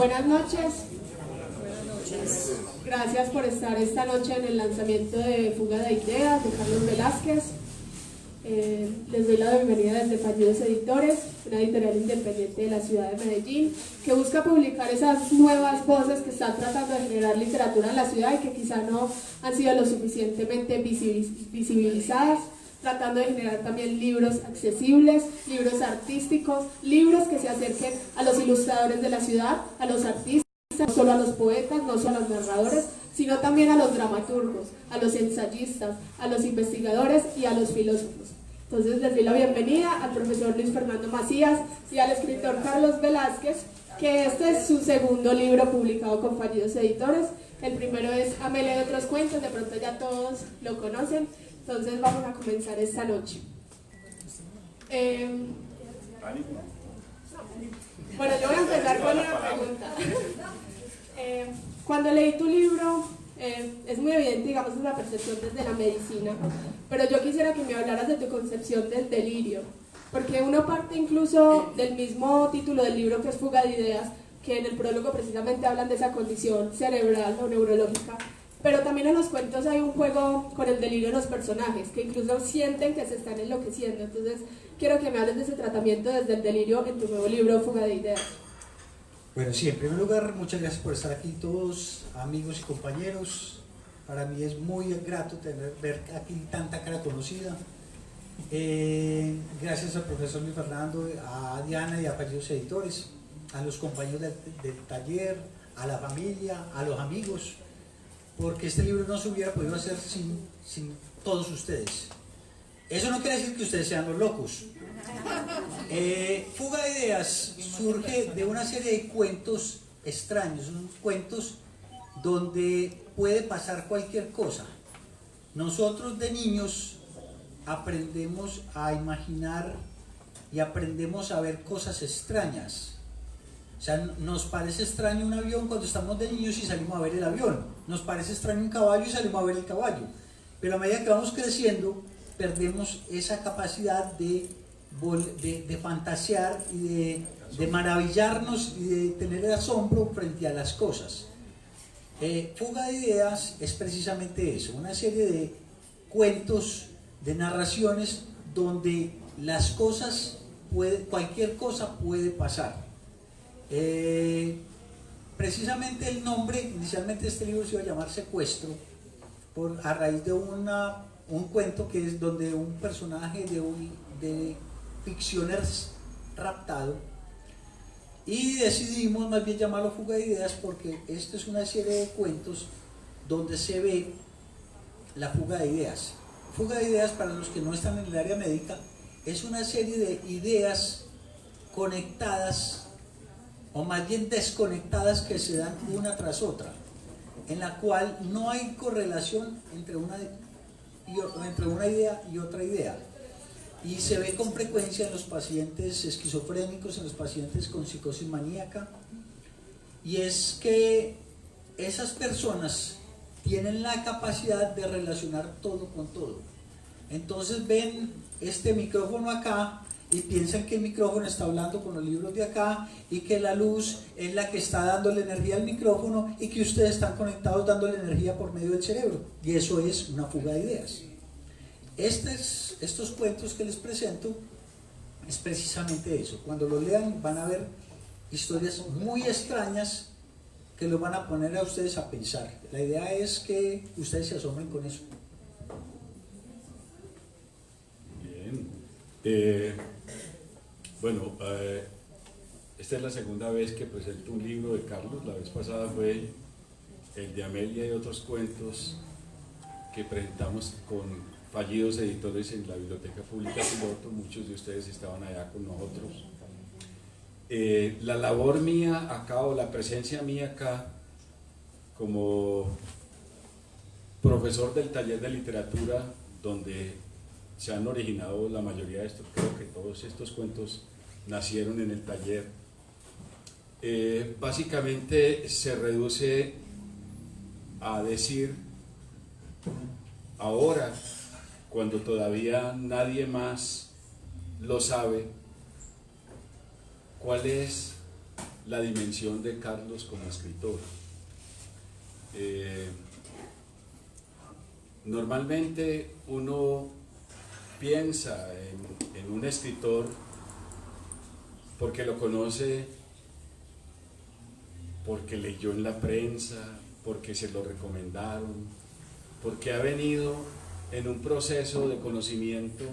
Buenas noches. Gracias por estar esta noche en el lanzamiento de Fuga de Ideas de Carlos Velázquez. Les doy la bienvenida desde Fallidos Editores, una editorial independiente de la ciudad de Medellín, que busca publicar esas nuevas voces que están tratando de generar literatura en la ciudad y que quizá no han sido lo suficientemente visibilizadas, tratando de generar también libros accesibles, libros artísticos, libros que se acerquen a los ilustradores de la ciudad, a los artistas, no solo a los poetas, no solo a los narradores, sino también a los dramaturgos, a los ensayistas, a los investigadores y a los filósofos. Entonces les doy la bienvenida al profesor Luis Fernando Macías y al escritor Carlos Velázquez, que este es su segundo libro publicado con Fallidos Editores. El primero es Amelia de otros cuentos, de pronto ya todos lo conocen. Entonces vamos a comenzar esta noche. Bueno, yo voy a empezar con una pregunta. Cuando leí tu libro, es muy evidente, digamos, una percepción desde la medicina, pero yo quisiera que me hablaras de tu concepción del delirio, porque uno parte incluso del mismo título del libro, que es Fuga de Ideas, que en el prólogo precisamente hablan de esa condición cerebral o neurológica, pero también en los cuentos hay un juego con el delirio de los personajes, que incluso sienten que se están enloqueciendo. Entonces quiero que me hables de ese tratamiento desde el delirio en tu nuevo libro, Fuga de Ideas. Bueno, sí, en primer lugar, muchas gracias por estar aquí todos, amigos y compañeros. Para mí es muy grato ver aquí tanta cara conocida. Gracias al profesor Luis Fernando, a Diana y a Fallidos Editores, a los compañeros del taller, a la familia, a los amigos, porque este libro no se hubiera podido hacer sin todos ustedes. Eso no quiere decir que ustedes sean los locos. Fuga de Ideas surge de una serie de cuentos extraños, unos cuentos donde puede pasar cualquier cosa. Nosotros de niños aprendemos a imaginar y aprendemos a ver cosas extrañas. O sea, nos parece extraño un avión cuando estamos de niños y salimos a ver el avión. Nos parece extraño un caballo y salimos a ver el caballo. Pero a medida que vamos creciendo, perdemos esa capacidad de fantasear y de maravillarnos y de tener el asombro frente a las cosas. Fuga de Ideas es precisamente eso, una serie de cuentos, de narraciones donde las cosas, cualquier cosa puede pasar. Precisamente el nombre, inicialmente este libro se iba a llamar Secuestro, a raíz de un cuento que es donde un personaje de ficción es raptado, y decidimos más bien llamarlo Fuga de Ideas porque esto es una serie de cuentos donde se ve la fuga de ideas. Fuga de ideas, para los que no están en el área médica, es una serie de ideas conectadas o más bien desconectadas que se dan una tras otra, en la cual no hay correlación entre una idea y otra idea, y se ve con frecuencia en los pacientes esquizofrénicos, en los pacientes con psicosis maníaca, y es que esas personas tienen la capacidad de relacionar todo con todo. Entonces ven este micrófono acá y piensan que el micrófono está hablando con los libros de acá, y que la luz es la que está dándole energía al micrófono, y que ustedes están conectados dándole energía por medio del cerebro, y eso es una fuga de ideas. Estos cuentos que les presento es precisamente eso. Cuando los lean van a ver historias muy extrañas que los van a poner a ustedes a pensar. La idea es que ustedes se asombren con eso. Bien. Bueno, esta es la segunda vez que presento un libro de Carlos. La vez pasada fue el de Amelia y otros cuentos que presentamos con Fallidos Editores en la Biblioteca Pública Piloto. Muchos de ustedes estaban allá con nosotros. La labor mía acá, o la presencia mía acá como profesor del taller de literatura, donde se han originado la mayoría de estos, creo que todos estos cuentos nacieron en el taller, básicamente se reduce a decir ahora, cuando todavía nadie más lo sabe, cuál es la dimensión de Carlos como escritor. Normalmente uno piensa en un escritor porque lo conoce, porque leyó en la prensa, porque se lo recomendaron, porque ha venido en un proceso de conocimiento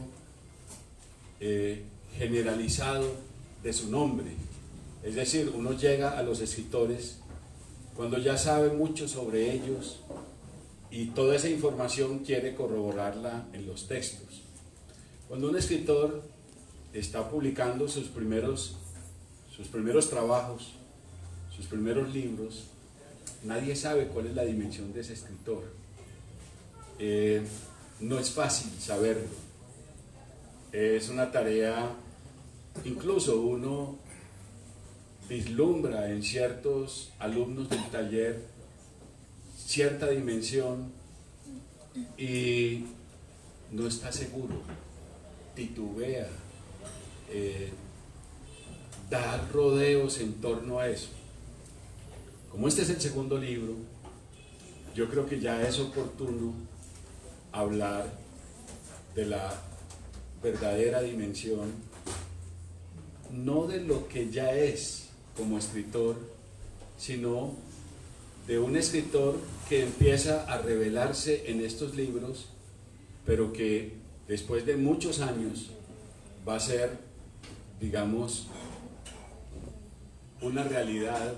generalizado de su nombre. Es decir, uno llega a los escritores cuando ya sabe mucho sobre ellos y toda esa información quiere corroborarla en los textos. Cuando un escritor está publicando sus primeros trabajos, sus primeros libros, nadie sabe cuál es la dimensión de ese escritor. No es fácil saberlo. Es una tarea, incluso uno vislumbra en ciertos alumnos del taller cierta dimensión y no está seguro, titubea, da rodeos en torno a eso. Como este es el segundo libro, yo creo que ya es oportuno hablar de la verdadera dimensión, no de lo que ya es como escritor, sino de un escritor que empieza a revelarse en estos libros, pero que después de muchos años va a ser, digamos, una realidad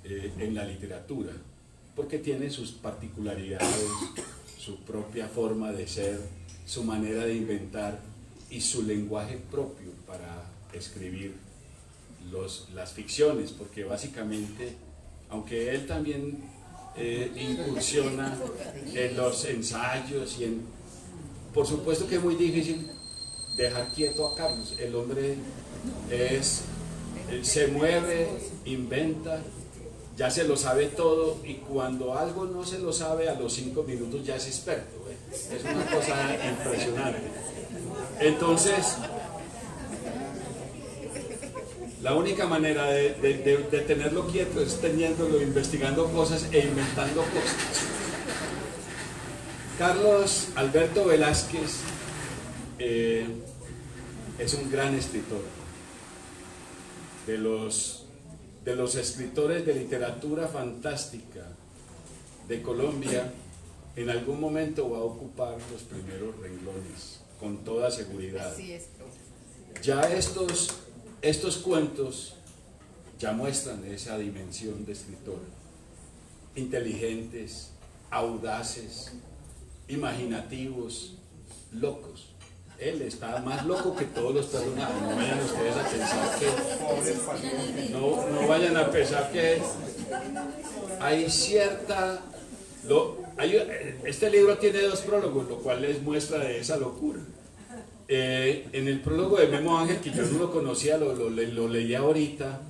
en la literatura, porque tiene sus particularidades, su propia forma de ser, su manera de inventar y su lenguaje propio para escribir las ficciones, porque básicamente, aunque él también incursiona en los ensayos por supuesto que es muy difícil dejar quieto a Carlos. El hombre se mueve, inventa, ya se lo sabe todo, y cuando algo no se lo sabe, a los 5 minutos ya es experto. Es una cosa impresionante. Entonces, la única manera de tenerlo quieto es teniéndolo, investigando cosas e inventando cosas. Carlos Alberto Velázquez es un gran escritor. De los escritores de literatura fantástica de Colombia, en algún momento va a ocupar los primeros renglones, con toda seguridad. Ya estos cuentos ya muestran esa dimensión de escritor. Inteligentes, audaces, imaginativos, locos. Él está más loco que todos los personajes. No vayan ustedes a pensar que no vayan a pensar que hay cierta este libro tiene 2 prólogos, lo cual les muestra de esa locura. En el prólogo de Memo Ángel, que yo no lo conocía, lo leí ahorita,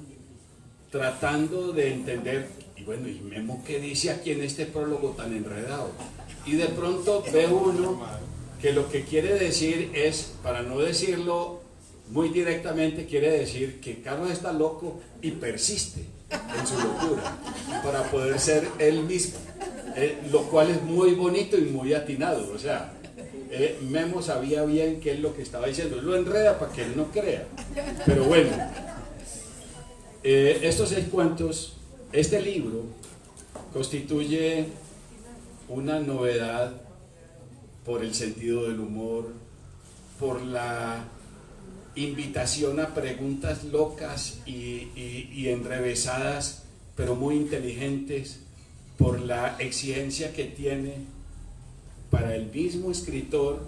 tratando de entender, y bueno, ¿y Memo qué dice aquí en este prólogo tan enredado? Y de pronto ve uno que lo que quiere decir es, para no decirlo muy directamente, quiere decir que Carlos está loco y persiste en su locura para poder ser él mismo, lo cual es muy bonito y muy atinado. O sea, Memo sabía bien qué es lo que estaba diciendo, lo enreda para que él no crea, pero bueno, estos 6 cuentos, este libro constituye una novedad por el sentido del humor, por la invitación a preguntas locas y enrevesadas, pero muy inteligentes, por la exigencia que tiene para el mismo escritor,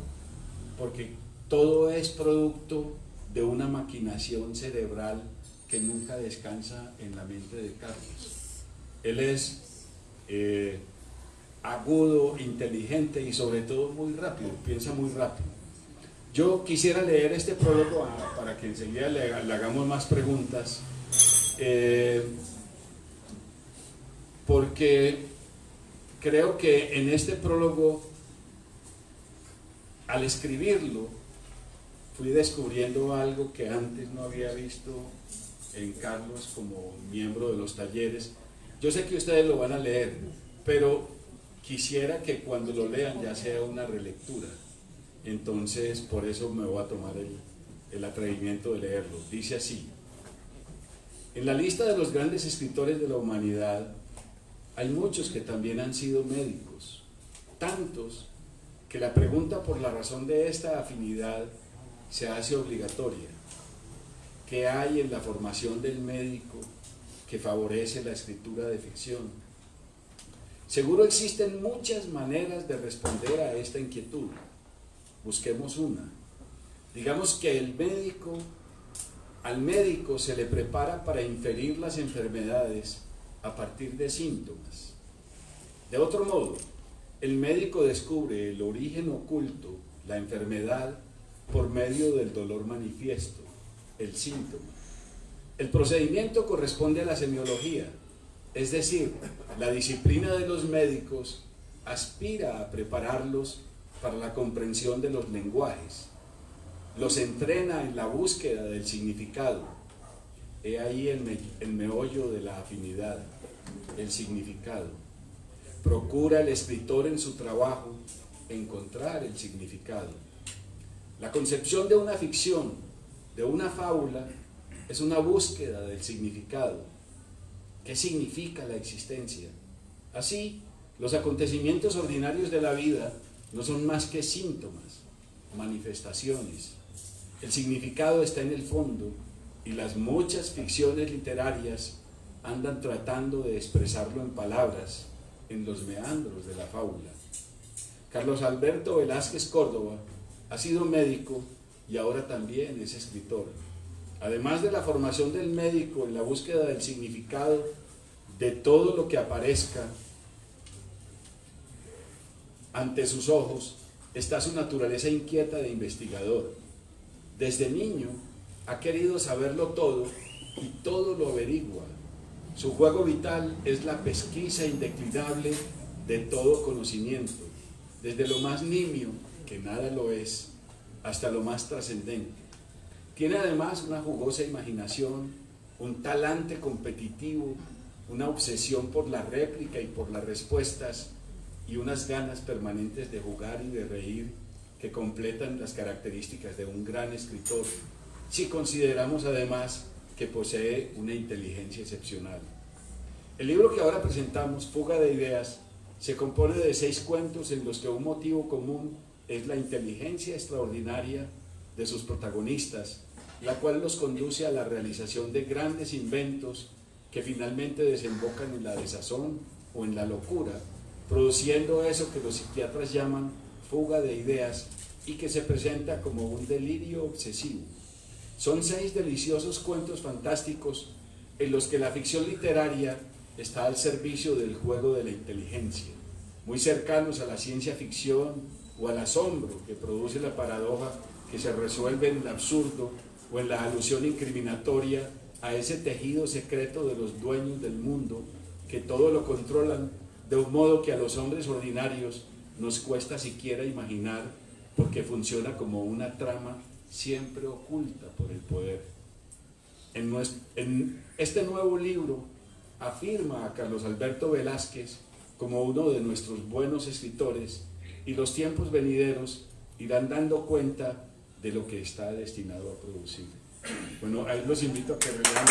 porque todo es producto de una maquinación cerebral que nunca descansa en la mente de Carlos. Él es agudo, inteligente y sobre todo muy rápido, piensa muy rápido. Yo quisiera leer este prólogo para que enseguida le hagamos más preguntas, porque creo que en este prólogo, al escribirlo, fui descubriendo algo que antes no había visto en Carlos como miembro de los talleres. Yo sé que ustedes lo van a leer, pero quisiera que cuando lo lean ya sea una relectura. Entonces, por eso me voy a tomar el atrevimiento de leerlo. Dice así: en la lista de los grandes escritores de la humanidad hay muchos que también han sido médicos, tantos que la pregunta por la razón de esta afinidad se hace obligatoria. ¿Qué hay en la formación del médico que favorece la escritura de ficción? Seguro existen muchas maneras de responder a esta inquietud. Busquemos una. Digamos que al médico se le prepara para inferir las enfermedades a partir de síntomas. De otro modo, el médico descubre el origen oculto, la enfermedad, por medio del dolor manifiesto, el síntoma. El procedimiento corresponde a la semiología, es decir, la disciplina de los médicos aspira a prepararlos para la comprensión de los lenguajes, los entrena en la búsqueda del significado. He ahí el meollo de la afinidad, el significado. Procura el escritor en su trabajo encontrar el significado. La concepción de una ficción, de una fábula, es una búsqueda del significado. ¿Qué significa la existencia? Así, los acontecimientos ordinarios de la vida no son más que síntomas, manifestaciones. El significado está en el fondo y las muchas ficciones literarias andan tratando de expresarlo en palabras, en los meandros de la fábula. Carlos Alberto Velázquez Córdoba ha sido médico y ahora también es escritor. Además de la formación del médico en la búsqueda del significado de todo lo que aparezca ante sus ojos, está su naturaleza inquieta de investigador. Desde niño ha querido saberlo todo y todo lo averigua. Su juego vital es la pesquisa indeclinable de todo conocimiento, desde lo más nimio, que nada lo es, hasta lo más trascendente. Tiene además una jugosa imaginación, un talante competitivo, una obsesión por la réplica y por las respuestas y unas ganas permanentes de jugar y de reír que completan las características de un gran escritor, si consideramos además que posee una inteligencia excepcional. El libro que ahora presentamos, Fuga de Ideas, se compone de 6 cuentos en los que un motivo común es la inteligencia extraordinaria de sus protagonistas, la cual los conduce a la realización de grandes inventos que finalmente desembocan en la desazón o en la locura, produciendo eso que los psiquiatras llaman fuga de ideas y que se presenta como un delirio obsesivo. Son 6 deliciosos cuentos fantásticos en los que la ficción literaria está al servicio del juego de la inteligencia, muy cercanos a la ciencia ficción o al asombro que produce la paradoja que se resuelve en el absurdo o en la alusión incriminatoria a ese tejido secreto de los dueños del mundo que todo lo controlan de un modo que a los hombres ordinarios nos cuesta siquiera imaginar, porque funciona como una trama siempre oculta por el poder. En este nuevo libro afirma a Carlos Alberto Velázquez como uno de nuestros buenos escritores, y los tiempos venideros irán dando cuenta de lo que está destinado a producir. Bueno, ahí los invito a que relean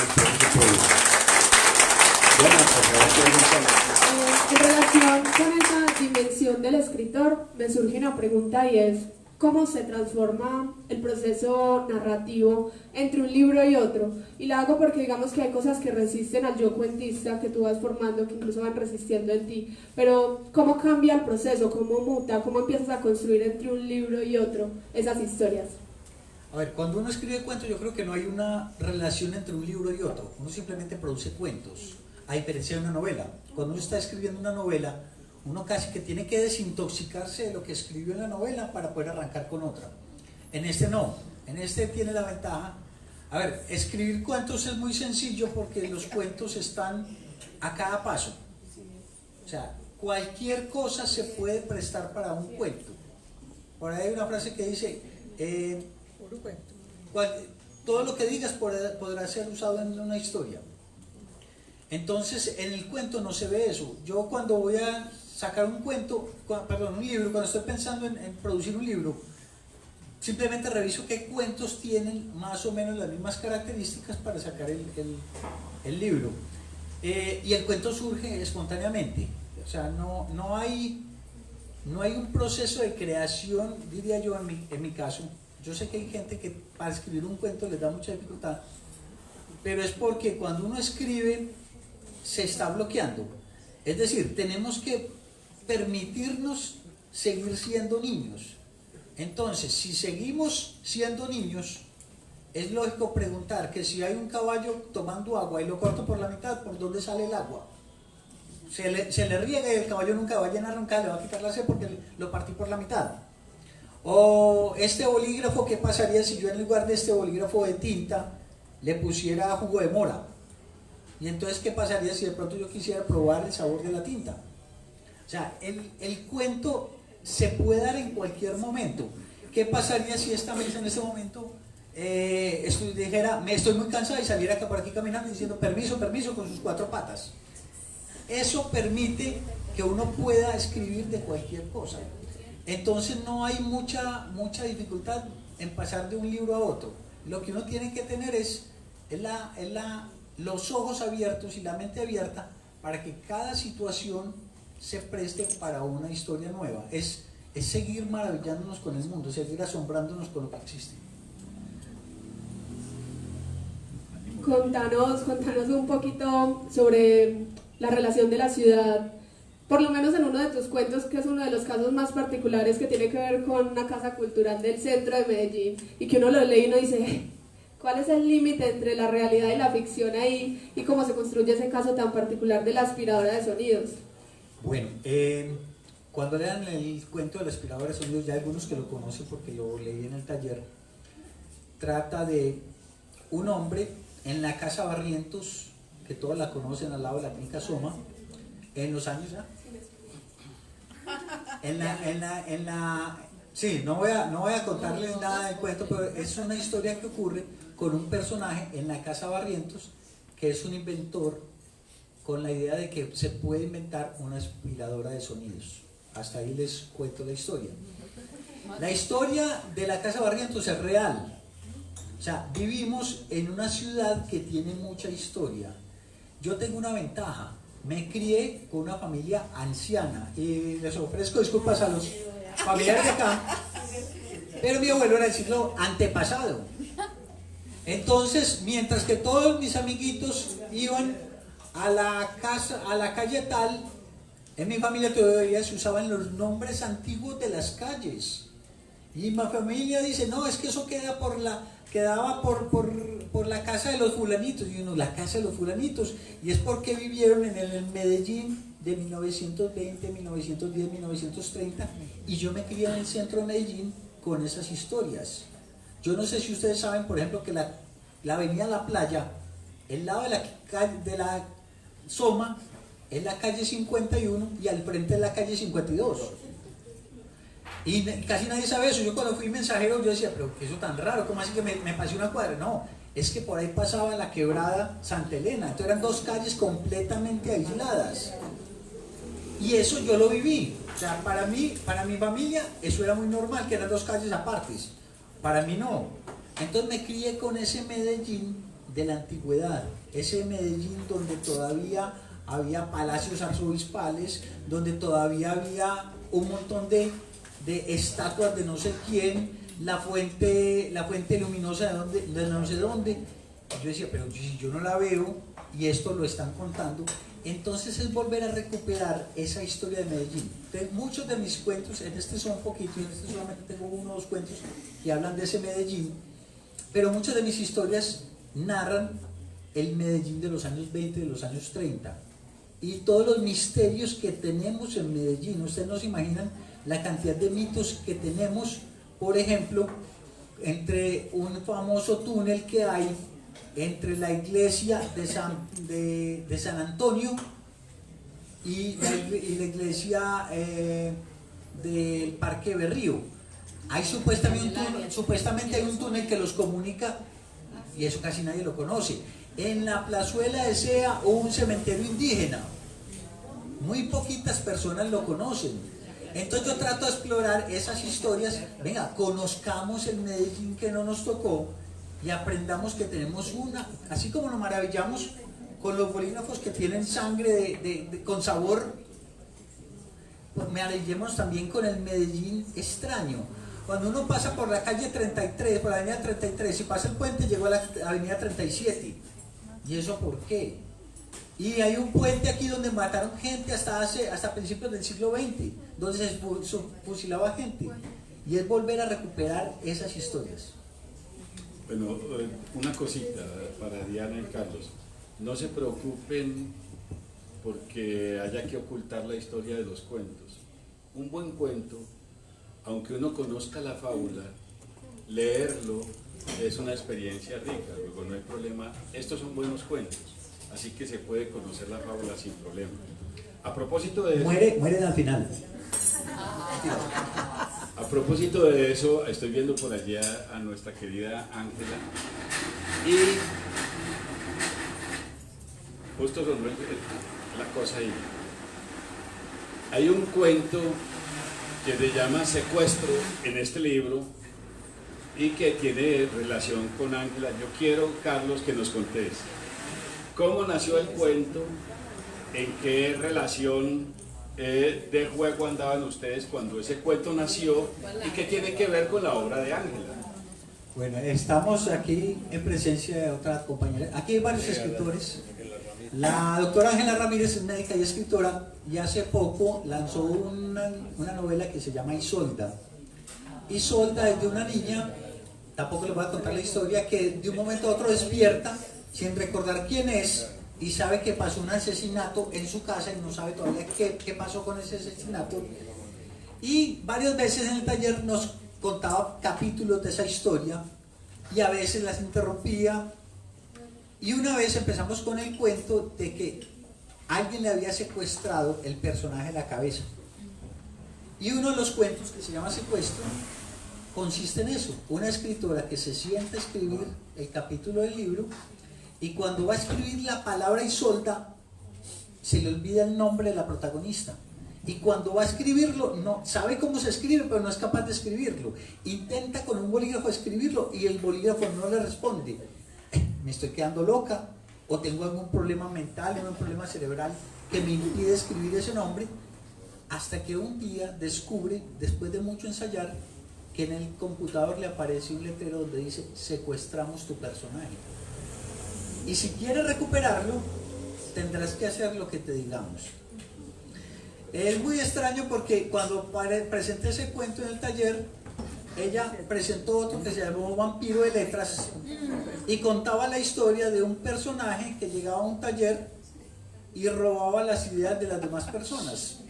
En relación con esa dimensión del escritor, me surge una pregunta y es: ¿cómo se transforma el proceso narrativo entre un libro y otro? Y la hago porque digamos que hay cosas que resisten al yo cuentista que tú vas formando, que incluso van resistiendo en ti, pero ¿cómo cambia el proceso? ¿Cómo muta? ¿Cómo empiezas a construir entre un libro y otro esas historias? A ver, cuando uno escribe cuentos, yo creo que no hay una relación entre un libro y otro. Uno simplemente produce cuentos, a diferencia de una novela. Cuando uno está escribiendo una novela, uno casi que tiene que desintoxicarse de lo que escribió en la novela para poder arrancar con otra. En este no, en este tiene la ventaja. A ver, escribir cuentos es muy sencillo porque los cuentos están a cada paso. O sea, cualquier cosa se puede prestar para un cuento. Por ahí hay una frase que dice, todo lo que digas podrá ser usado en una historia. Entonces, en el cuento no se ve eso. Yo cuando voy a sacar un cuento, perdón, un libro, cuando estoy pensando en producir un libro, simplemente reviso qué cuentos tienen más o menos las mismas características para sacar el libro. Y el cuento surge espontáneamente. O sea, no hay un proceso de creación, diría yo en mi caso. Yo sé que hay gente que para escribir un cuento les da mucha dificultad, pero es porque cuando uno escribe se está bloqueando. Es decir, tenemos que permitirnos seguir siendo niños. Entonces, si seguimos siendo niños, es lógico preguntar que si hay un caballo tomando agua y lo corto por la mitad, ¿por dónde sale el agua? Se le riega y el caballo nunca va a llenar, nunca le va a quitar la sed porque lo partí por la mitad. O este bolígrafo, ¿qué pasaría si yo en lugar de este bolígrafo de tinta le pusiera jugo de mora? Y entonces, ¿qué pasaría si de pronto yo quisiera probar el sabor de la tinta? O sea, el cuento se puede dar en cualquier momento. ¿Qué pasaría si esta mesa en este momento dijera, estoy muy cansada y saliera acá por aquí caminando diciendo permiso, permiso con sus 4 patas? Eso permite que uno pueda escribir de cualquier cosa. Entonces no hay mucha dificultad en pasar de un libro a otro. Lo que uno tiene que tener es los ojos abiertos y la mente abierta para que cada situación se preste para una historia nueva. Es seguir maravillándonos con el mundo, seguir asombrándonos con lo que existe. Contanos un poquito sobre la relación de la ciudad, por lo menos en uno de tus cuentos, que es uno de los casos más particulares que tiene que ver con una casa cultural del centro de Medellín, y que uno lo lee y uno dice, ¿cuál es el límite entre la realidad y la ficción ahí? Y cómo se construye ese caso tan particular de la aspiradora de sonidos. Bueno, cuando lean el cuento de la aspiradora de sonidos, ya algunos que lo conocen porque lo leí en el taller, trata de un hombre en la casa Barrientos, que todos la conocen al lado de la clínica Soma, en los años ya. Sí, no voy a contarles nada del cuento, pero es una historia que ocurre con un personaje en la casa Barrientos, que es un inventor con la idea de que se puede inventar una aspiradora de sonidos. Hasta ahí les cuento la historia. La historia de la casa Barrientos es real. O sea, vivimos en una ciudad que tiene mucha historia. Yo tengo una ventaja. Me crié con una familia anciana. Y les ofrezco disculpas a los familiares de acá. Pero mi abuelo era del siglo antepasado. Entonces, mientras que todos mis amiguitos iban a la calle tal, en mi familia todavía se usaban los nombres antiguos de las calles. Y mi familia dice, no, es que eso quedaba por la casa de los fulanitos. Y uno, la casa de los fulanitos. Y es porque vivieron en el Medellín de 1920, 1910, 1930. Y yo me crié en el centro de Medellín con esas historias. Yo no sé si ustedes saben, por ejemplo, que la avenida La Playa, el lado de la Soma, es la calle 51 y al frente es la calle 52. Y casi nadie sabe eso. Yo cuando fui mensajero yo decía, pero eso tan raro, ¿cómo así que me pasé una cuadra? No, es que por ahí pasaba la quebrada Santa Elena. Entonces eran 2 calles completamente aisladas. Y eso yo lo viví. O sea, para mi familia eso era muy normal, que eran 2 calles apartes. Para mí no. Entonces me crié con ese Medellín de la antigüedad, ese Medellín donde todavía había palacios arzobispales, donde todavía había un montón de estatuas de no sé quién, la fuente luminosa de no sé dónde. Yo decía, pero si yo no la veo y esto lo están contando, entonces es volver a recuperar esa historia de Medellín. Entonces, muchos de mis cuentos, en este son un poquito, y en este solamente tengo 1 o 2 cuentos que hablan de ese Medellín, pero muchas de mis historias narran el Medellín de los años 20, de los años 30, y todos los misterios que tenemos en Medellín. Ustedes no se imaginan la cantidad de mitos que tenemos, por ejemplo, entre un famoso túnel que hay entre la iglesia de San Antonio y la iglesia del Parque Berrío. Hay supuestamente hay un túnel que los comunica y eso casi nadie lo conoce. En la plazuela de Sea hubo un cementerio indígena, muy poquitas personas lo conocen. Entonces yo trato de explorar esas historias. Venga, conozcamos el Medellín que no nos tocó y aprendamos que tenemos una, así como nos maravillamos con los bolígrafos que tienen sangre con sabor, pues maravillemos también con el Medellín extraño. Cuando uno pasa por la calle 33, por la avenida 33, y pasa el puente, llegó a la avenida 37. ¿Y eso por qué? Y hay un puente aquí donde mataron gente hasta principios del siglo XX, donde se fusilaba gente. Y es volver a recuperar esas historias. Bueno, una cosita para Diana y Carlos. No se preocupen porque haya que ocultar la historia de los cuentos. Un buen cuento, aunque uno conozca la fábula, leerlo es una experiencia rica, luego no hay problema. Estos son buenos cuentos, así que se puede conocer la fábula sin problema. A propósito de eso, mueren al final. A propósito de eso, estoy viendo por allá a nuestra querida Ángela y justo sonó la cosa ahí. Hay un cuento que se llama Secuestro en este libro y que tiene relación con Ángela. Yo quiero, Carlos, que nos contes cómo nació el cuento, en qué relación de juego andaban ustedes cuando ese cuento nació y qué tiene que ver con la obra de Ángela. Bueno, estamos aquí en presencia de otra compañera. Aquí hay varios escritores. La doctora Ángela Ramírez es médica y escritora y hace poco lanzó una novela que se llama Isolda. Isolda es de una niña, tampoco les voy a contar la historia, que de un momento a otro despierta sin recordar quién es y sabe que pasó un asesinato en su casa y no sabe todavía qué pasó con ese asesinato. Y varias veces en el taller nos contaba capítulos de esa historia y a veces las interrumpía. Y una vez empezamos con el cuento de que alguien le había secuestrado el personaje de la cabeza. Y uno de los cuentos, que se llama Secuestro, consiste en eso. Una escritora que se sienta a escribir el capítulo del libro y cuando va a escribir la palabra Isolda, se le olvida el nombre de la protagonista. Y cuando va a escribirlo, no sabe cómo se escribe, pero no es capaz de escribirlo. Intenta con un bolígrafo escribirlo y el bolígrafo no le responde. Me estoy quedando loca, o tengo algún problema mental, algún problema cerebral que me impide escribir ese nombre, hasta que un día descubre, después de mucho ensayar, que en el computador le aparece un letrero donde dice: secuestramos tu personaje. Y si quieres recuperarlo, tendrás que hacer lo que te digamos. Es muy extraño porque cuando presenté ese cuento en el taller, ella presentó otro que se llamó Vampiro de Letras y contaba la historia de un personaje que llegaba a un taller y robaba las ideas de las demás personas.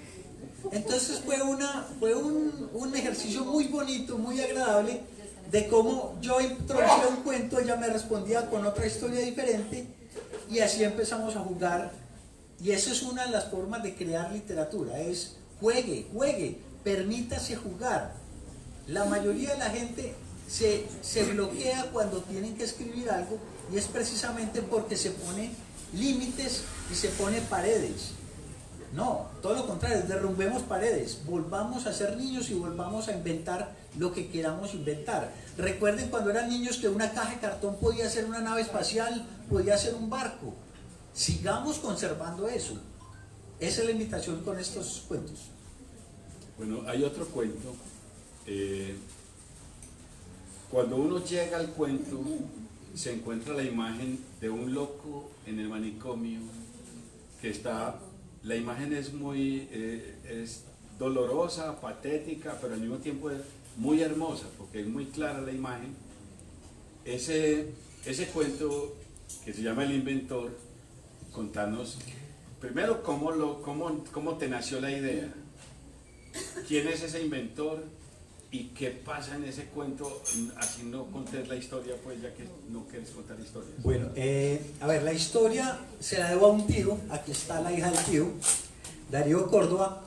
Entonces fue un ejercicio muy bonito, muy agradable, de cómo yo introducía un cuento, ella me respondía con otra historia diferente y así empezamos a jugar. Y eso es una de las formas de crear literatura, es juegue, permítase jugar. La mayoría de la gente se bloquea cuando tienen que escribir algo y es precisamente porque se pone límites y se pone paredes. No, todo lo contrario, derrumbemos paredes, volvamos a ser niños y volvamos a inventar lo que queramos inventar. Recuerden cuando eran niños que una caja de cartón podía ser una nave espacial, podía ser un barco. Sigamos conservando eso. Esa es la invitación con estos cuentos. Bueno, hay otro cuento. Cuando uno llega al cuento, se encuentra la imagen de un loco en el manicomio que está... La imagen es muy es dolorosa, patética, pero al mismo tiempo es muy hermosa, porque es muy clara la imagen. Ese cuento que se llama El Inventor, contanos primero cómo te nació la idea, quién es ese inventor y qué pasa en ese cuento, así no contés la historia, pues ya que no quieres contar historias. Bueno, a ver, la historia se la debo a un tío, aquí está la hija del tío, Darío Córdoba,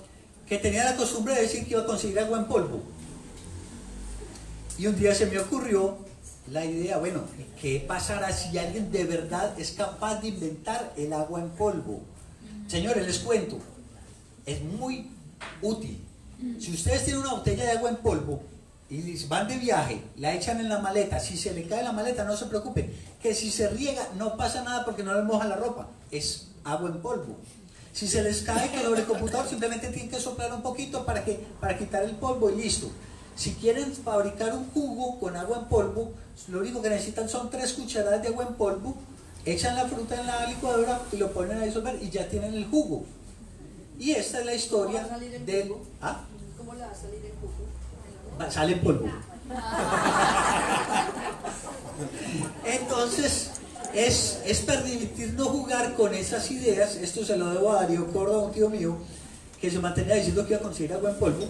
que tenía la costumbre de decir que iba a conseguir agua en polvo. Y un día se me ocurrió la idea, bueno, ¿qué pasará si alguien de verdad es capaz de inventar el agua en polvo? Señores, les cuento, es muy útil. Si ustedes tienen una botella de agua en polvo y van de viaje, la echan en la maleta, si se le cae la maleta, no se preocupen, que si se riega no pasa nada porque no les moja la ropa, es agua en polvo. Si se les cae que sobre el computador, simplemente tienen que soplar un poquito para quitar el polvo y listo. Si quieren fabricar un jugo con agua en polvo, lo único que necesitan son 3 cucharadas de agua en polvo, echan la fruta en la licuadora y lo ponen a disolver y ya tienen el jugo. Y esta es la historia del... ¿Ah? ¿Cómo le va a salir el jugo? Sale en polvo. Entonces, es permitirnos jugar con esas ideas. Esto se lo debo a Darío Córdoba, un tío mío, que se mantenía diciendo que iba a conseguir agua en polvo.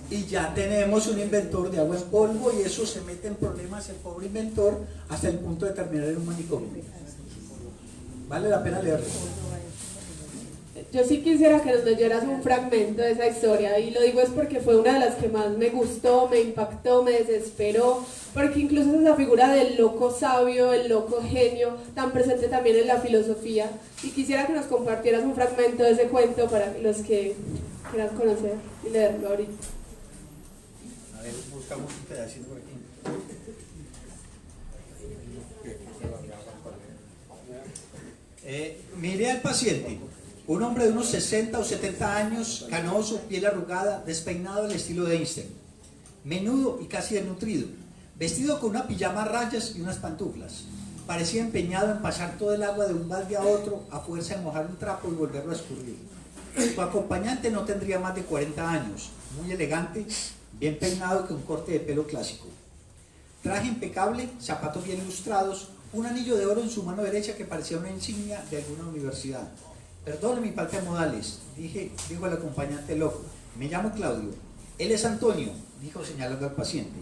Y ya tenemos un inventor de agua en polvo y eso se mete en problemas el pobre inventor hasta el punto de terminar en un manicomio. Vale la pena leerlo. Yo sí quisiera que nos leyeras un fragmento de esa historia, y lo digo es porque fue una de las que más me gustó, me impactó, me desesperó, porque incluso es la figura del loco sabio, el loco genio, tan presente también en la filosofía, y quisiera que nos compartieras un fragmento de ese cuento para los que quieran conocer y leerlo ahorita. A ver, buscamos un pedacito por aquí. Miré al paciente, un hombre de unos 60 o 70 años, canoso, piel arrugada, despeinado al estilo de Einstein, menudo y casi desnutrido, vestido con una pijama a rayas y unas pantuflas. Parecía empeñado en pasar todo el agua de un balde a otro a fuerza de mojar un trapo y volverlo a escurrir. Su acompañante no tendría más de 40 años, muy elegante, bien peinado con un corte de pelo clásico. Traje impecable, zapatos bien ilustrados, un anillo de oro en su mano derecha que parecía una insignia de alguna universidad. Perdone mi falta de modales, dijo el acompañante loco. Me llamo Claudio. Él es Antonio, dijo señalando al paciente.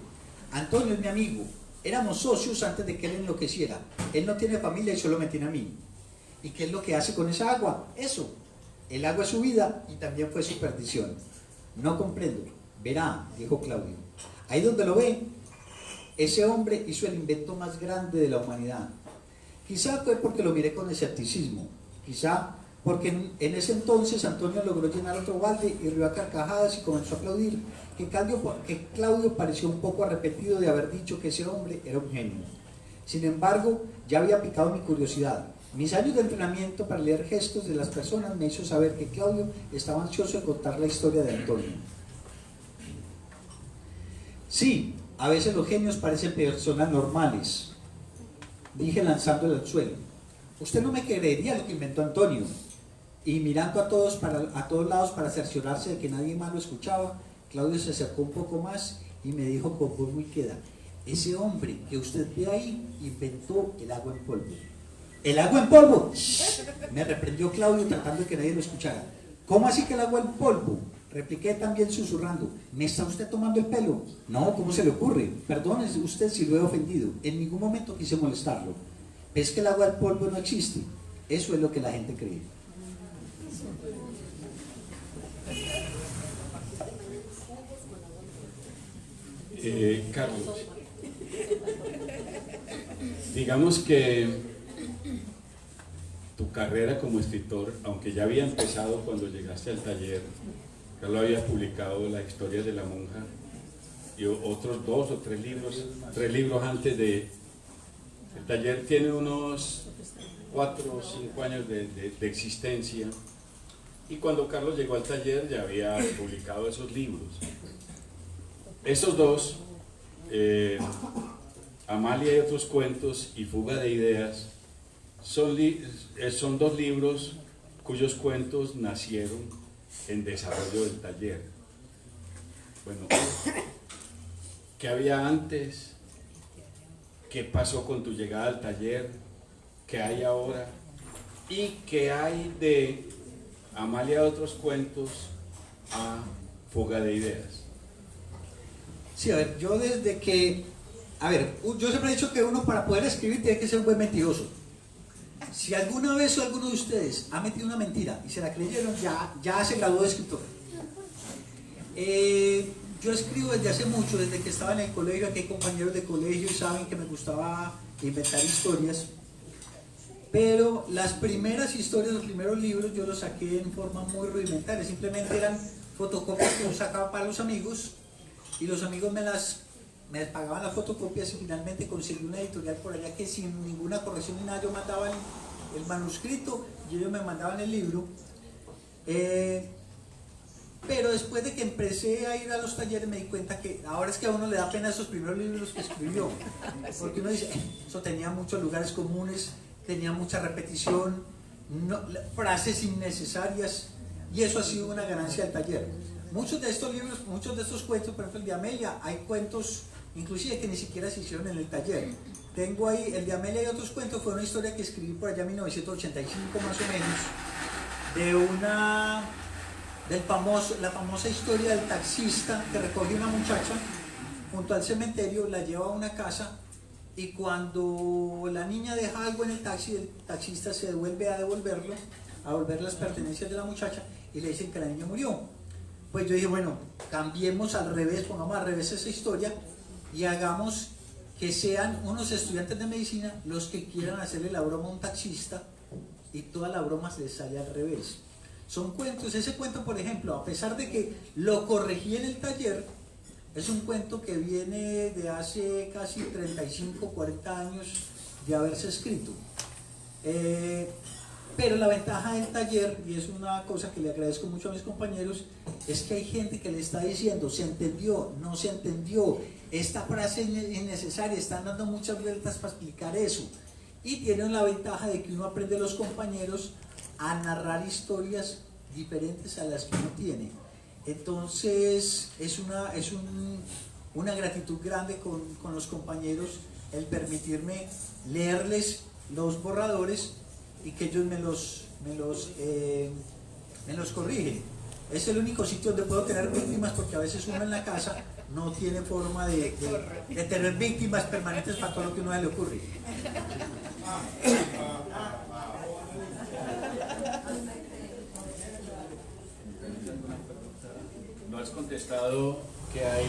Antonio es mi amigo. Éramos socios antes de que él enloqueciera. Él no tiene familia y solo me tiene a mí. ¿Y qué es lo que hace con esa agua? Eso. El agua es su vida y también fue su perdición. No comprendo. Verá, dijo Claudio. Ahí donde lo ve, ese hombre hizo el invento más grande de la humanidad. Quizá fue porque lo miré con escepticismo. Quizá porque en ese entonces Antonio logró llenar otro balde y rió a carcajadas y comenzó a aplaudir, que Claudio pareció un poco arrepentido de haber dicho que ese hombre era un genio. Sin embargo, ya había picado mi curiosidad. Mis años de entrenamiento para leer gestos de las personas me hizo saber que Claudio estaba ansioso de contar la historia de Antonio. Sí, a veces los genios parecen personas normales, dije lanzándole al suelo. Usted no me creería lo que inventó Antonio. Y mirando a todos lados para cerciorarse de que nadie más lo escuchaba, Claudio se acercó un poco más y me dijo con voz muy queda: ese hombre que usted ve ahí inventó el agua en polvo. ¿El agua en polvo? Me reprendió Claudio tratando de que nadie lo escuchara. ¿Cómo así que el agua en polvo? Repliqué también susurrando. ¿Me está usted tomando el pelo? No, ¿cómo se le ocurre? Perdone usted si lo he ofendido. En ningún momento quise molestarlo. ¿Ves que el agua en polvo no existe? Eso es lo que la gente cree. Carlos, digamos que tu carrera como escritor, aunque ya había empezado cuando llegaste al taller, Carlos había publicado La historia de la monja y otros 2 o 3 libros antes de... El taller tiene unos 4 o 5 años de existencia, y cuando Carlos llegó al taller ya había publicado esos libros. Estos 2, Amalia y otros cuentos y Fuga de ideas, son 2 libros cuyos cuentos nacieron en desarrollo del taller. Bueno, ¿qué había antes? ¿Qué pasó con tu llegada al taller? ¿Qué hay ahora? ¿Y qué hay de Amalia y otros cuentos a Fuga de ideas? Sí, a ver, yo desde que... A ver, yo siempre he dicho que uno para poder escribir tiene que ser un buen mentiroso. Si alguna vez o alguno de ustedes ha metido una mentira y se la creyeron, ya se graduó de escritor. yo escribo desde hace mucho, desde que estaba en el colegio. Aquí hay compañeros de colegio y saben que me gustaba inventar historias. Pero las primeras historias, los primeros libros, yo los saqué en forma muy rudimentaria. Simplemente eran fotocopias que yo sacaba para los amigos, y los amigos me pagaban las fotocopias, y finalmente conseguí una editorial por allá que sin ninguna corrección ni nada, yo mandaba el manuscrito y ellos me mandaban el libro. Pero después de que empecé a ir a los talleres me di cuenta que ahora es que a uno le da pena esos primeros libros que escribió, porque uno dice, eso tenía muchos lugares comunes, tenía mucha repetición, frases innecesarias, y eso ha sido una ganancia del taller. Muchos de estos libros, muchos de estos cuentos, por ejemplo el de Amelia, hay cuentos inclusive que ni siquiera se hicieron en el taller. Tengo ahí el de Amelia y otros cuentos, fue una historia que escribí por allá en 1985 más o menos, la famosa historia del taxista que recoge una muchacha junto al cementerio, la lleva a una casa, y cuando la niña deja algo en el taxi, el taxista se devuelve a devolver las pertenencias de la muchacha, y le dicen que la niña murió. Pues yo dije, bueno, cambiemos al revés, pongamos al revés esa historia y hagamos que sean unos estudiantes de medicina los que quieran hacerle la broma a un taxista, y toda la broma se les sale al revés. Son cuentos. Ese cuento, por ejemplo, a pesar de que lo corregí en el taller, es un cuento que viene de hace casi 35, 40 años de haberse escrito. Pero la ventaja del taller, y es una cosa que le agradezco mucho a mis compañeros, es que hay gente que le está diciendo, se entendió, no se entendió, esta frase es innecesaria, están dando muchas vueltas para explicar eso. Y tienen la ventaja de que uno aprende a los compañeros a narrar historias diferentes a las que uno tiene. Entonces es una gratitud grande con los compañeros el permitirme leerles los borradores y que ellos me los corrigen. Es el único sitio donde puedo tener víctimas, porque a veces uno en la casa no tiene forma de tener víctimas permanentes para todo lo que a uno le ocurre. No has contestado qué hay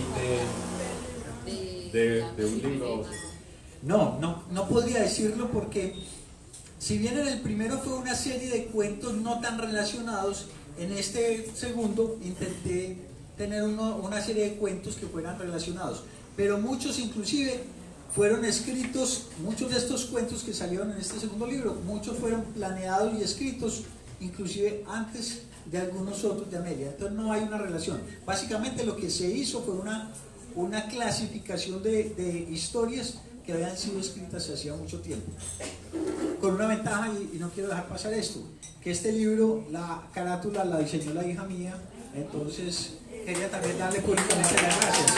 de un libro. No podría decirlo, porque si bien en el primero fue una serie de cuentos no tan relacionados, en este segundo intenté tener una serie de cuentos que fueran relacionados, pero muchos inclusive fueron escritos, muchos de estos cuentos que salieron en este segundo libro, muchos fueron planeados y escritos inclusive antes de algunos otros de Amelia. Entonces no hay una relación. Básicamente lo que se hizo fue una clasificación de historias que habían sido escritas hacía mucho tiempo, con una ventaja, y no quiero dejar pasar esto, que este libro, la carátula la diseñó la hija mía. Entonces quería también darle públicamente las gracias.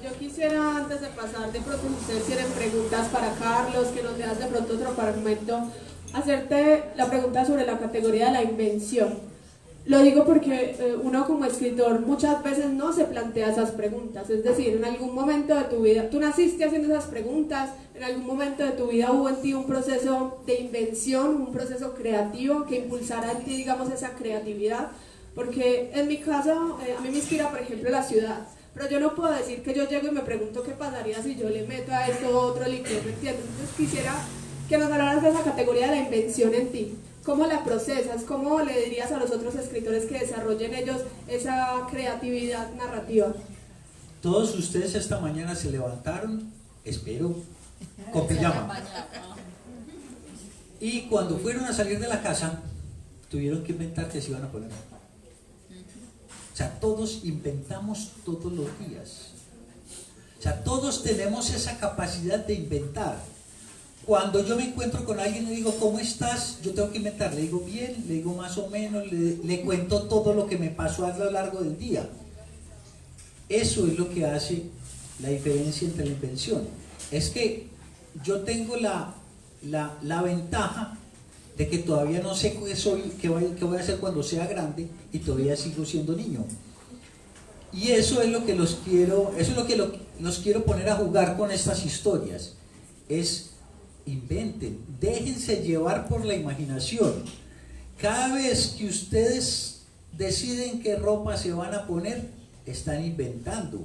Yo quisiera, antes de pasar, de pronto si ustedes tienen preguntas para Carlos, que nos leas de pronto otro fragmento, hacerte la pregunta sobre la categoría de la invención. Lo digo porque uno como escritor muchas veces no se plantea esas preguntas, es decir, en algún momento de tu vida, tú naciste haciendo esas preguntas, en algún momento de tu vida hubo en ti un proceso de invención, un proceso creativo que impulsara en ti, digamos, esa creatividad, porque en mi caso, a mí me inspira, por ejemplo, la ciudad. Pero yo no puedo decir que yo llego y me pregunto qué pasaría si yo le meto a esto otro líquido, ¿me entiendes? Entonces quisiera que nos hablaras de esa categoría de la invención en ti. ¿Cómo la procesas? ¿Cómo le dirías a los otros escritores que desarrollen ellos esa creatividad narrativa? Todos ustedes esta mañana se levantaron, espero, con pijama. Y cuando fueron a salir de la casa, tuvieron que inventar que se iban a poner. O sea, todos inventamos todos los días. O sea, todos tenemos esa capacidad de inventar. Cuando yo me encuentro con alguien y le digo, ¿cómo estás? Yo tengo que inventar. Le digo bien, le digo más o menos, le cuento todo lo que me pasó a lo largo del día. Eso es lo que hace la diferencia entre la invención. Es que yo tengo la ventaja de que todavía no sé qué voy a hacer cuando sea grande, y todavía sigo siendo niño. Y eso es lo que los quiero, eso es lo que los quiero poner a jugar con estas historias. Es inventen, déjense llevar por la imaginación. Cada vez que ustedes deciden qué ropa se van a poner, están inventando.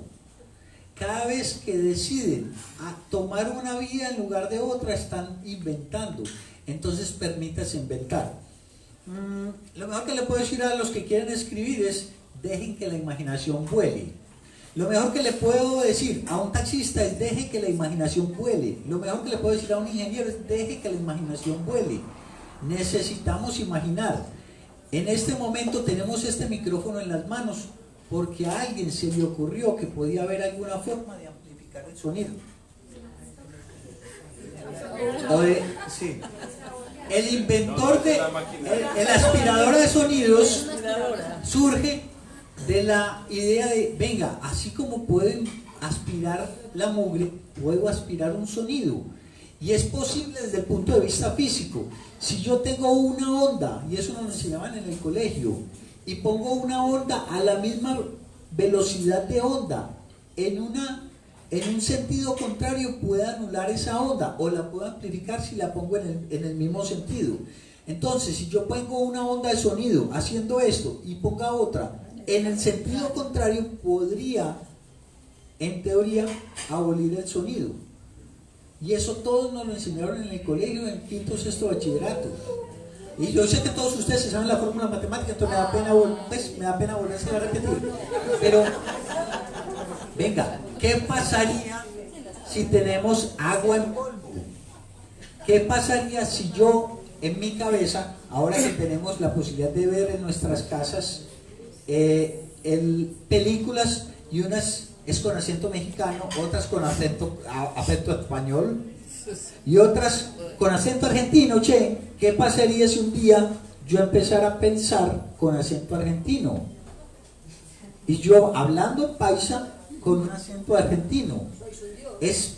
Cada vez que deciden tomar una vía en lugar de otra, están inventando. Entonces permítanse inventar. Lo mejor que le puedo decir a los que quieren escribir es: dejen que la imaginación vuele. Lo mejor que le puedo decir a un taxista es: deje que la imaginación vuele. Lo mejor que le puedo decir a un ingeniero es: deje que la imaginación vuele. Necesitamos imaginar. En este momento tenemos este micrófono en las manos porque a alguien se le ocurrió que podía haber alguna forma de amplificar el sonido. Sí. El inventor el aspirador de sonidos surge de la idea de: venga, así como pueden aspirar la mugre, puedo aspirar un sonido. Y es posible desde el punto de vista físico. Si yo tengo una onda, y eso nos lo enseñaban en el colegio, y pongo una onda a la misma velocidad de onda en un sentido contrario, puedo anular esa onda o la puedo amplificar si la pongo en el mismo sentido. Entonces, si yo pongo una onda de sonido haciendo esto y ponga otra en el sentido contrario, podría, en teoría, abolir el sonido. Y eso todos nos lo enseñaron en el colegio, en quinto o sexto bachillerato. Y yo sé que todos ustedes se saben la fórmula matemática, entonces me da pena volverse a repetir. Pero, venga, ¿qué pasaría si tenemos agua en polvo? ¿Qué pasaría si yo, en mi cabeza, ahora que tenemos la posibilidad de ver en nuestras casas películas, y unas es con acento mexicano, otras con acento español y otras con acento argentino, che, ¿qué pasaría si un día yo empezara a pensar con acento argentino? Y yo hablando paisa con un acento argentino. Es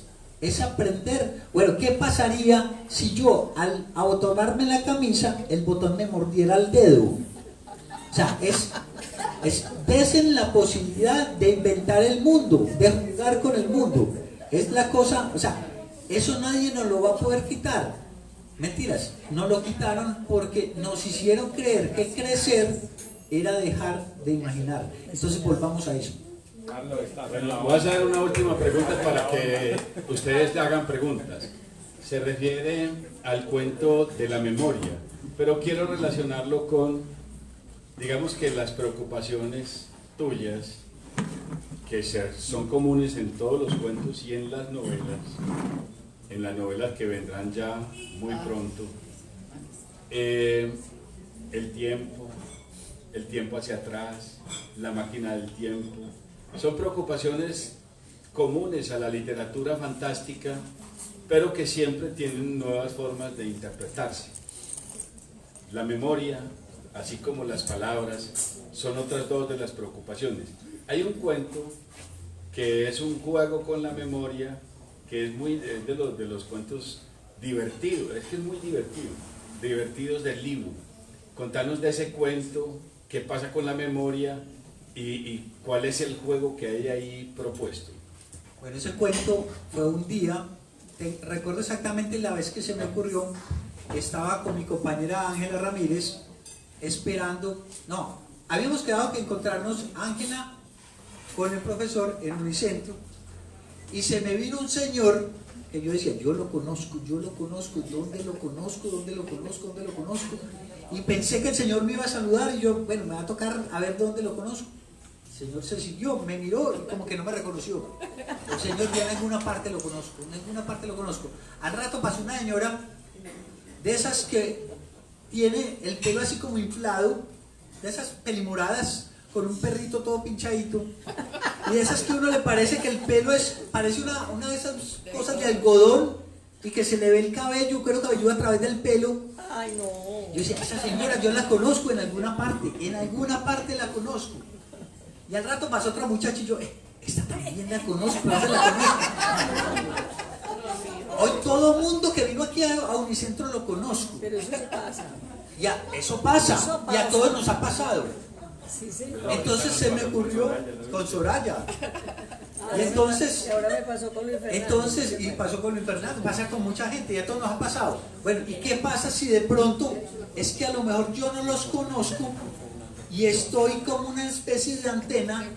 aprender. Bueno, ¿qué pasaría si yo al abotonarme la camisa, el botón me mordiera el dedo? O sea, desen la posibilidad de inventar el mundo, de jugar con el mundo. Es la cosa, o sea, eso nadie nos lo va a poder quitar. Mentiras, no lo quitaron porque nos hicieron creer que crecer era dejar de imaginar. Entonces volvamos a eso. Bueno, voy a hacer una última pregunta para que ustedes hagan preguntas. Se refiere al cuento de la memoria, pero quiero relacionarlo con, digamos, que las preocupaciones tuyas, que son comunes en todos los cuentos y en las novelas que vendrán ya muy pronto. El tiempo hacia atrás, la máquina del tiempo, son preocupaciones comunes a la literatura fantástica, pero que siempre tienen nuevas formas de interpretarse. La memoria, así como las palabras, son otras dos de las preocupaciones. Hay un cuento que es un juego con la memoria, que es de los cuentos divertidos, es que es muy divertidos del libro. Contanos de ese cuento, qué pasa con la memoria y cuál es el juego que hay ahí propuesto. Bueno, ese cuento fue un día, recuerdo exactamente la vez que se me ocurrió, estaba con mi compañera Ángela Ramírez esperando, habíamos quedado que encontrarnos Ángela con el profesor en Unicentro, y se me vino un señor que yo decía: yo lo conozco, ¿dónde lo conozco? Y pensé que el señor me iba a saludar y yo, bueno, me va a tocar a ver dónde lo conozco. El señor se siguió, me miró y como que no me reconoció. El señor, ya en alguna parte lo conozco. Al rato pasó una señora de esas que tiene el pelo así como inflado, de esas pelimoradas, con un perrito todo pinchadito, y de esas que a uno le parece que el pelo parece una de esas cosas de algodón, y que se le ve el cabello, cuero cabelludo a través del pelo. Ay, no. Yo decía: esa señora yo la conozco en alguna parte la conozco. Y al rato pasó otra muchacha y yo: esta también la conozco, ¿dónde la conozco? Hoy todo mundo que vino aquí a Unicentro lo conozco. Pero eso pasa. Ya, eso pasa. Y a todos nos ha pasado. Sí, señor. Entonces se me ocurrió con Soraya. Y entonces, Y ahora me pasó con Luis Fernando. entonces, y pasó con Luis Fernando, pasa con mucha gente, y a todos nos ha pasado. Bueno, ¿y qué pasa si de pronto es que a lo mejor yo no los conozco y estoy como una especie de antena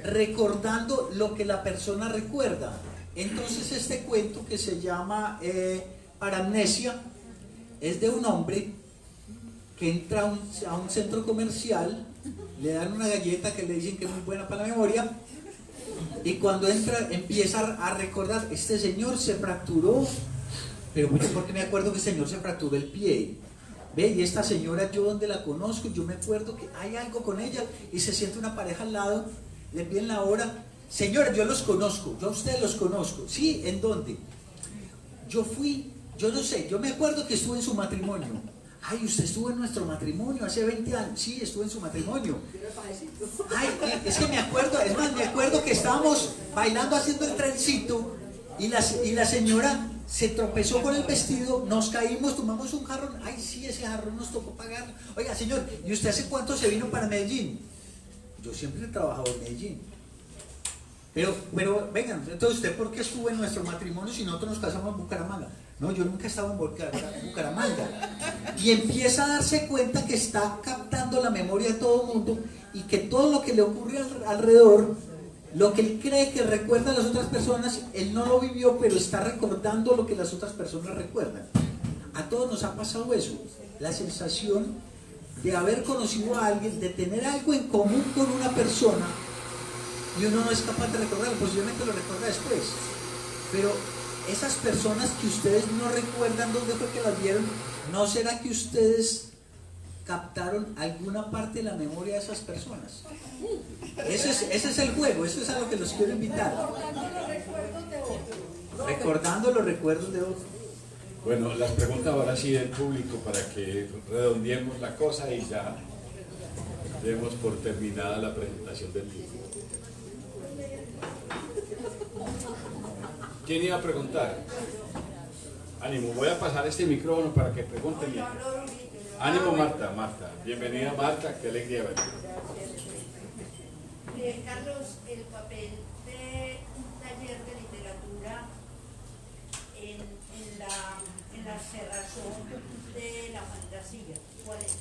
recordando lo que la persona recuerda? Entonces este cuento que se llama Paramnesia es de un hombre que entra a un centro comercial, le dan una galleta que le dicen que es muy buena para la memoria, y cuando entra empieza a recordar, este señor se fracturó, pero yo porque me acuerdo que el señor se fracturó el pie, ve, y esta señora yo donde la conozco, yo me acuerdo que hay algo con ella, y se siente una pareja al lado, le piden la hora, señora, yo los conozco, yo a ustedes los conozco, sí, ¿en dónde? Yo fui, yo no sé, yo me acuerdo que estuve en su matrimonio. Ay, usted estuvo en nuestro matrimonio hace 20 años. Sí, estuve en su matrimonio. Ay, es que me acuerdo, es más, me acuerdo que estábamos bailando haciendo el trencito y la señora se tropezó con el vestido, nos caímos, tomamos un jarrón. Ay, sí, ese jarrón nos tocó pagar. Oiga, señor, ¿y usted hace cuánto se vino para Medellín? Yo siempre he trabajado en Medellín. Pero vengan, entonces usted, ¿por qué estuvo en nuestro matrimonio si nosotros nos casamos en Bucaramanga? No, yo nunca he estado en Bucaramanga. Y empieza a darse cuenta que está captando la memoria de todo el mundo y que todo lo que le ocurre alrededor, lo que él cree que recuerda a las otras personas, él no lo vivió, pero está recordando lo que las otras personas recuerdan. A todos nos ha pasado eso, la sensación de haber conocido a alguien, de tener algo en común con una persona, y uno no es capaz de recordarlo, posiblemente lo recuerda después, pero esas personas que ustedes no recuerdan dónde fue que las vieron, ¿no será que ustedes captaron alguna parte de la memoria de esas personas? Ese es el juego, eso es a lo que los quiero invitar. Recordando los recuerdos de otros. Bueno, las preguntas ahora sí del público para que redondeemos la cosa y ya demos por terminada la presentación del libro. ¿Quién iba a preguntar? Ánimo, voy a pasar este micrófono para que pregunten. Ánimo, Marta. Bienvenida, Marta, qué alegría verte. Carlos, el papel de un taller de literatura en la cerrazón de la fantasía, ¿cuál es?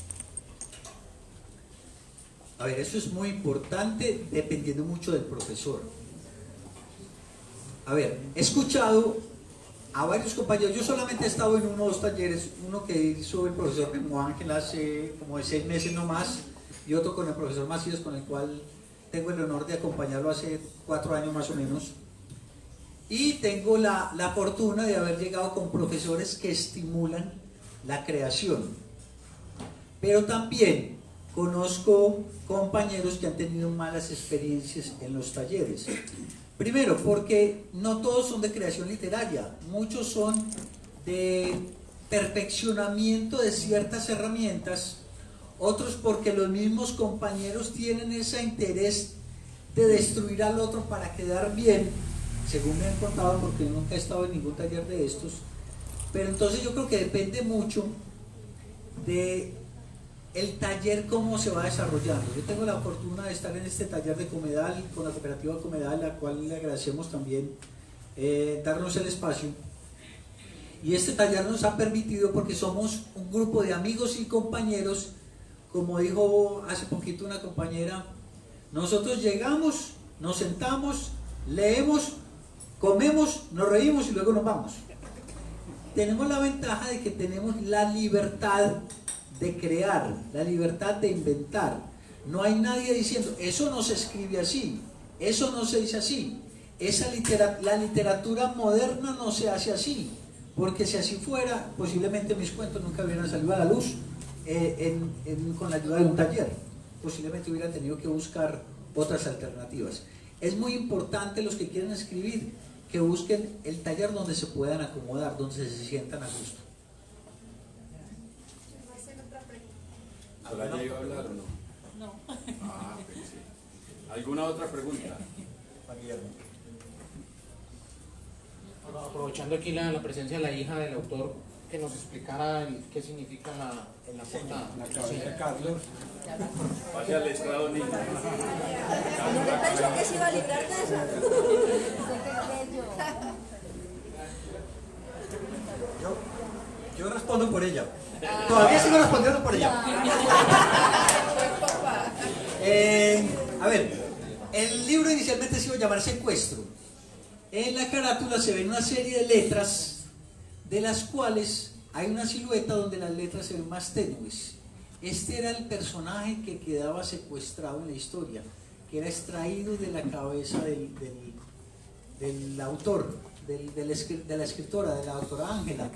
A ver, eso es muy importante dependiendo mucho del profesor. A ver, he escuchado a varios compañeros, yo solamente he estado en uno o dos talleres, uno que hizo el profesor Memo Ángel hace como de 6 meses no más, y otro con el profesor Macías, con el cual tengo el honor de acompañarlo hace 4 años más o menos, y tengo la fortuna de haber llegado con profesores que estimulan la creación, pero también conozco compañeros que han tenido malas experiencias en los talleres. Primero, porque no todos son de creación literaria, muchos son de perfeccionamiento de ciertas herramientas, otros porque los mismos compañeros tienen ese interés de destruir al otro para quedar bien, según me han contado, porque nunca he estado en ningún taller de estos. Pero entonces yo creo que depende mucho de el taller, cómo se va desarrollando. Yo tengo la fortuna de estar en este taller de Comedal, con la cooperativa Comedal, a la cual le agradecemos también darnos el espacio. Y este taller nos ha permitido, porque somos un grupo de amigos y compañeros, como dijo hace poquito una compañera, nosotros llegamos, nos sentamos, leemos, comemos, nos reímos y luego nos vamos. Tenemos la ventaja de que tenemos la libertad de crear, la libertad de inventar. No hay nadie diciendo, eso no se escribe así, eso no se dice así, la literatura moderna no se hace así, porque si así fuera, posiblemente mis cuentos nunca hubieran salido a la luz con la ayuda de un taller, posiblemente hubieran tenido que buscar otras alternativas. Es muy importante, los que quieren escribir, que busquen el taller donde se puedan acomodar, donde se sientan a gusto. ¿Soraya iba a hablar o no? No. Ah, pensé. ¿Alguna otra pregunta? Bueno, aprovechando aquí la presencia de la hija del autor, que nos explicara qué significa en la portada. La cabeza de Carlos. Pase al estrado, niño. Yo pensó que se iba a librar de eso. Yo respondo por ella. Todavía sigo respondiendo por ella. A ver, el libro inicialmente se iba a llamar Secuestro. En la carátula se ven una serie de letras, de las cuales hay una silueta donde las letras se ven más tenues. Este era el personaje que quedaba secuestrado en la historia, que era extraído de la cabeza del autor, de la escritora, de la autora Ángela.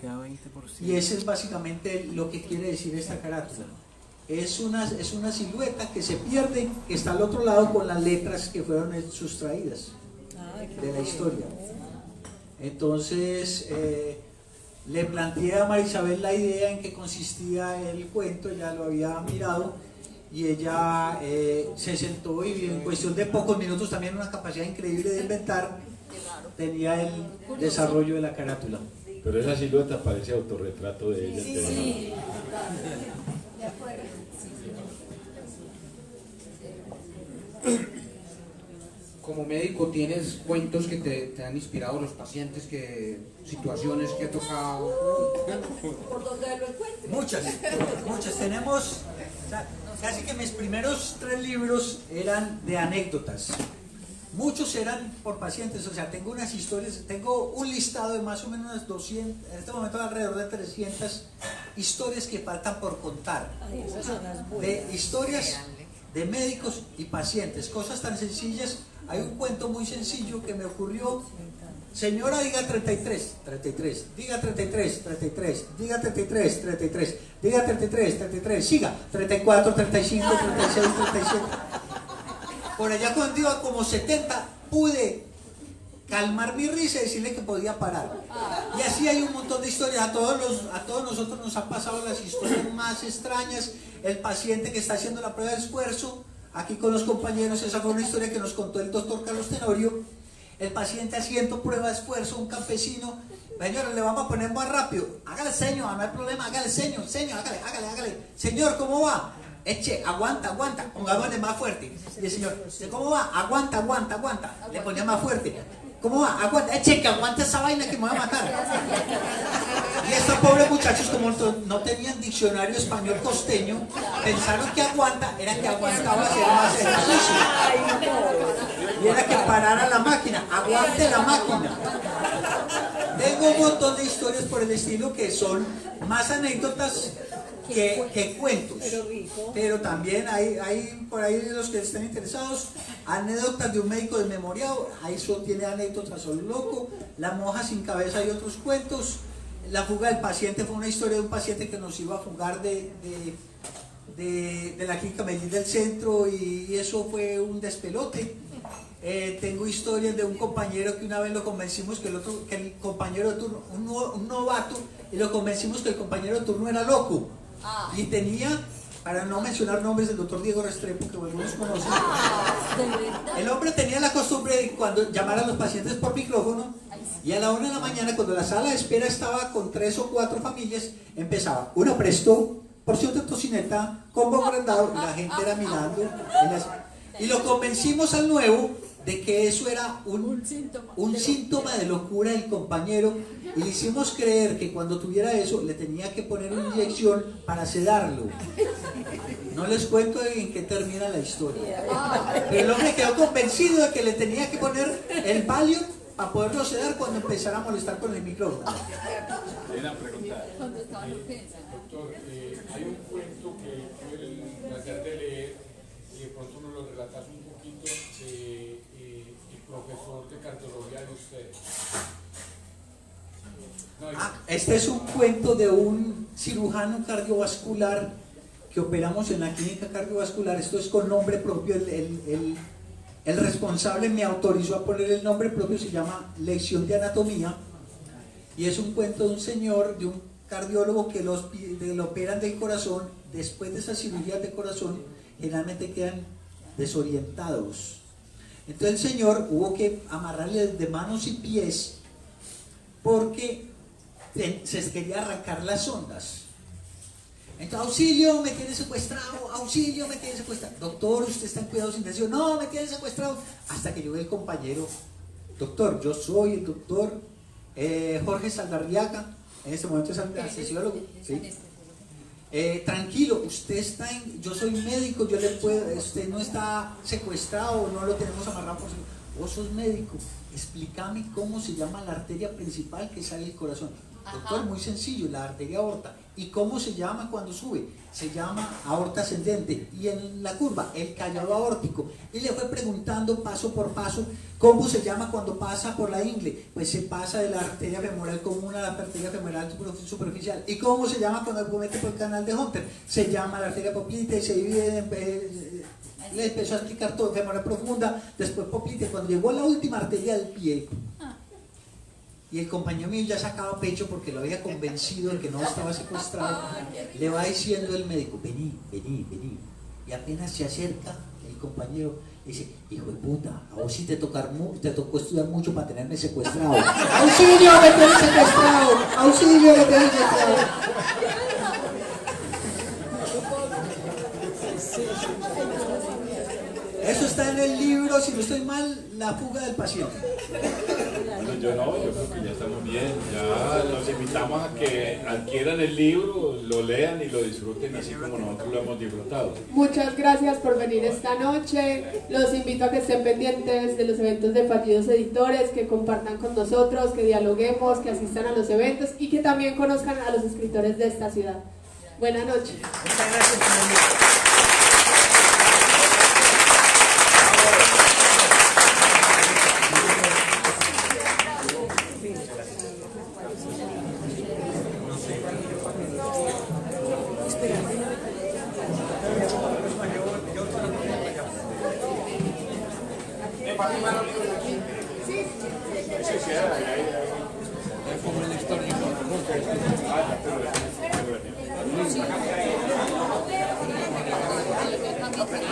Y ese es básicamente lo que quiere decir esta carátula. Es una silueta que se pierde, que está al otro lado con las letras que fueron sustraídas de la historia. Entonces le planteé a María Isabel la idea en qué consistía el cuento. Ella lo había mirado y ella se sentó y en cuestión de pocos minutos, también una capacidad increíble de inventar, tenía el desarrollo de la carátula. Pero esa silueta parece autorretrato de ella. Sí. De acuerdo. Como médico, ¿tienes cuentos que te han inspirado los pacientes, situaciones que ha tocado? Por donde lo encuentres. Muchas. Tenemos, o sea, casi que mis primeros 3 libros eran de anécdotas. Muchos eran por pacientes, o sea, tengo unas historias, tengo un listado de más o menos unas 200, en este momento alrededor de 300 historias que faltan por contar. Ay, esas son las buenas. De historias de médicos y pacientes, cosas tan sencillas. Hay un cuento muy sencillo que me ocurrió. Señora, diga 33, 33, diga 33, 33, diga 33, 33, diga 33, 33, siga 34, 35, 36, 37. Por allá cuando iba como 70 pude calmar mi risa y decirle que podía parar. Y así hay un montón de historias. A todos nosotros nos han pasado las historias más extrañas. El paciente que está haciendo la prueba de esfuerzo, aquí con los compañeros, esa fue una historia que nos contó el doctor Carlos Tenorio. El paciente haciendo prueba de esfuerzo, un campesino. Señor, le vamos a poner más rápido. Hágale señor, no hay problema, hágale señor, hágale. Señor, ¿cómo va? Eche, aguanta, pongámosle más fuerte. Y el señor, ¿cómo va? Aguanta. Le ponía más fuerte. ¿Cómo va? Aguanta, eche, que aguanta esa vaina que me va a matar. Y estos pobres muchachos, como no tenían diccionario español costeño, pensaron que aguanta era que aguantaba hacer más ejercicio. Y era que parara la máquina, aguante la máquina. Tengo un montón de historias por el estilo que son más anécdotas que cuentos, pero también hay por ahí los que estén interesados, anécdotas de un médico desmemoriado. Ahí solo tiene anécdotas solo loco. La monja sin cabeza y otros cuentos. La fuga del paciente fue una historia de un paciente que nos iba a fugar de la clínica Medellín del centro, y eso fue un despelote. Tengo historias de un compañero que una vez lo convencimos que el compañero de turno, un novato, y lo convencimos que el compañero de turno era loco. Y tenía, para no mencionar nombres, el doctor Diego Restrepo, que algunos conocen. El hombre tenía la costumbre de cuando llamar a los pacientes por micrófono, y a la 1 de la mañana, cuando la sala de espera estaba con 3 o 4 familias, empezaba: uno presto, porción de tocineta, combo agrandado, y la gente era mirando. Y lo convencimos al nuevo de que eso era un síntoma de locura del compañero, y le hicimos creer que cuando tuviera eso le tenía que poner una inyección para sedarlo. No les cuento en qué termina la historia, pero el hombre quedó convencido de que le tenía que poner el Valium para poderlo sedar cuando empezara a molestar con el micrófono. Doctor, hay un cuento que tuve el placer de leer, y de pronto nos lo relatas un poquito, el profesor de cardiología de ustedes. Este es un cuento de un cirujano cardiovascular que operamos en la clínica cardiovascular. Esto es con nombre propio. El responsable me autorizó a poner el nombre propio. Se llama Lección de Anatomía, y es un cuento de un señor, de un cardiólogo que lo operan del corazón. Después de esas cirugías de corazón generalmente quedan desorientados. Entonces el señor hubo que amarrarle de manos y pies, porque se quería arrancar las ondas. Entonces, auxilio, me tiene secuestrado, auxilio, me tiene secuestrado. Doctor, usted está en cuidados intensivos. No, me tiene secuestrado. Hasta que llegó el compañero. Doctor, yo soy el doctor Jorge Saldarriaga. En este momento es anestesiólogo. ¿Sí? Tranquilo, usted está en, yo soy médico, yo le puedo, usted no está secuestrado, no lo tenemos amarrado por... Vos sos médico, explícame cómo se llama la arteria principal que sale del corazón. Doctor, muy sencillo, la arteria aorta. ¿Y cómo se llama cuando sube? Se llama aorta ascendente. Y en la curva, el callado aórtico. Y le fue preguntando paso por paso cómo se llama cuando pasa por la ingle. Pues se pasa de la arteria femoral común a la arteria femoral superficial. ¿Y cómo se llama cuando mete por el canal de Hunter? Se llama la arteria poplite y se divide en... Le empezó a explicar todo, femoral profunda, después poplite. Cuando llegó a la última arteria del pie, y el compañero mío ya sacaba pecho porque lo había convencido de que no estaba secuestrado, le va diciendo el médico, vení, vení, vení. Y apenas se acerca el compañero, dice, hijo de puta, a vos sí te tocó estudiar mucho para tenerme secuestrado. ¡Auxilio, me tenés secuestrado! ¡Auxilio, me tenés secuestrado! Eso está en el libro, si no estoy mal, La fuga del paciente. Bueno, yo creo que ya estamos bien. Ya los invitamos a que adquieran el libro, lo lean y lo disfruten así como nosotros lo hemos disfrutado. Muchas gracias por venir esta noche. Los invito a que estén pendientes de los eventos de Fallidos Editores, que compartan con nosotros, que dialoguemos, que asistan a los eventos y que también conozcan a los escritores de esta ciudad. Buenas noches. Muchas gracias. Para